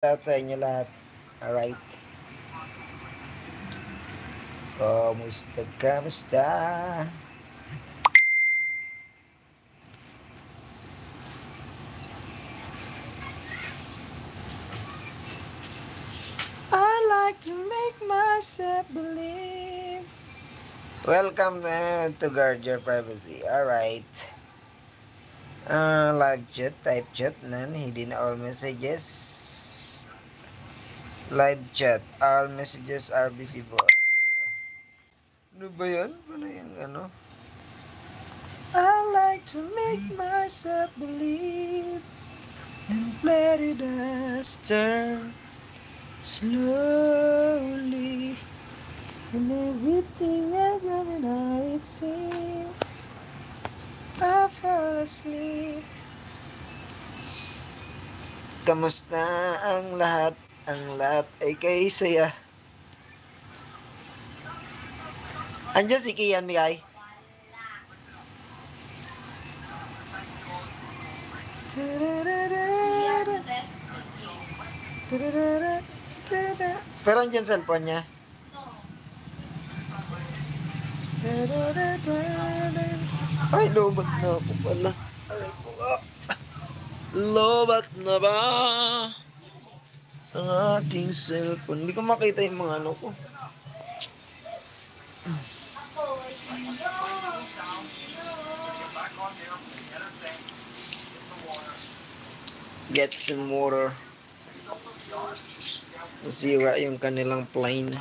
Lahat sa inyo lahat. Alright. Kumusta? Kamusta? I like to make myself believe. Welcome to guard your privacy. Alright. Live chat, type chat, nan, hidden all messages. Live chat, all messages are visible. Ano ba yan? Ano yung ano? I like to make myself believe and let it turn slowly and everything as how it seems. I fall asleep. Kamusta ang lahat? Ang lahat ay kay saya. Andiyan si Kian, Migay. Pero andyan cellphone niya. Ay, lobat na ako pala. Aray ko nga. Lobat na ba ang aking cellphone? Hindi ko makita yung mga ano ko. Get some water. Nasira yung kanilang plane.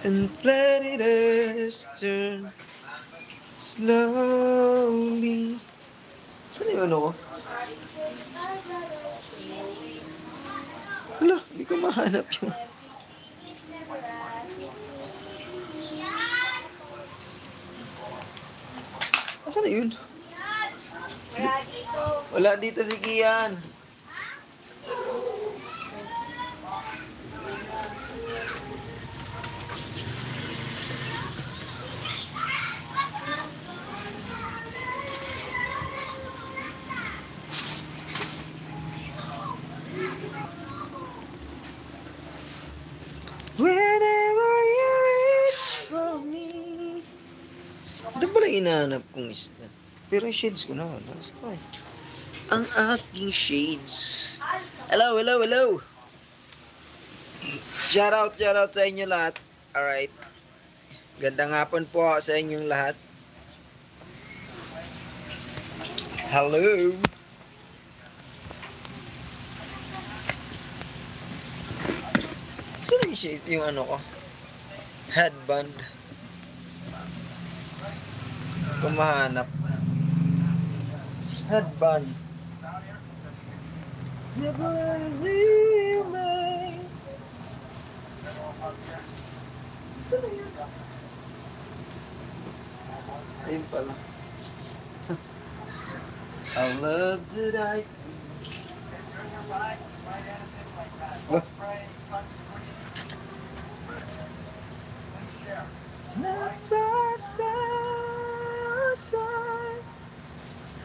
And planets turn slowly. Saan yung ano ko? Wala, hindi ko mahanap yun. Asan na yun? Wala dito si Kian. Whenever you reach for me. Ito pala hinahanap kong isda. Pero yung shades ko na wala. Ang aking shades. Hello, hello, hello. Shout out sa inyo lahat. Alright. Gandang hapon po sa inyong lahat. Hello. Saan yung shade? Yung ano ko? Headband. Kumahanap. Headband. Saan yun? Ayun pala. I love tonight. What? Not by side,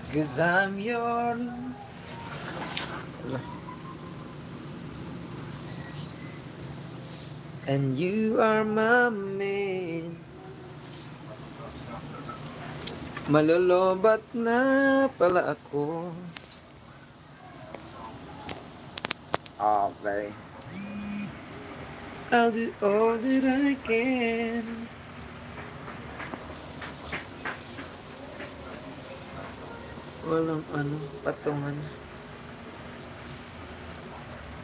'cause I'm your. And you are my man. Malolobat na pala ako. Okay. I'll do all that I can. Walang patungan.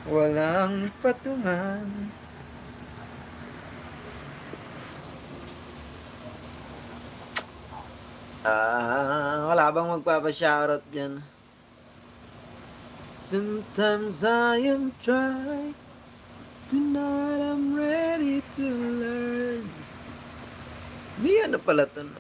Walang patungan. Wala bang magpapa-shoutout dyan? Sometimes I am dry. Tonight I'm ready to learn. May ano pala to, no?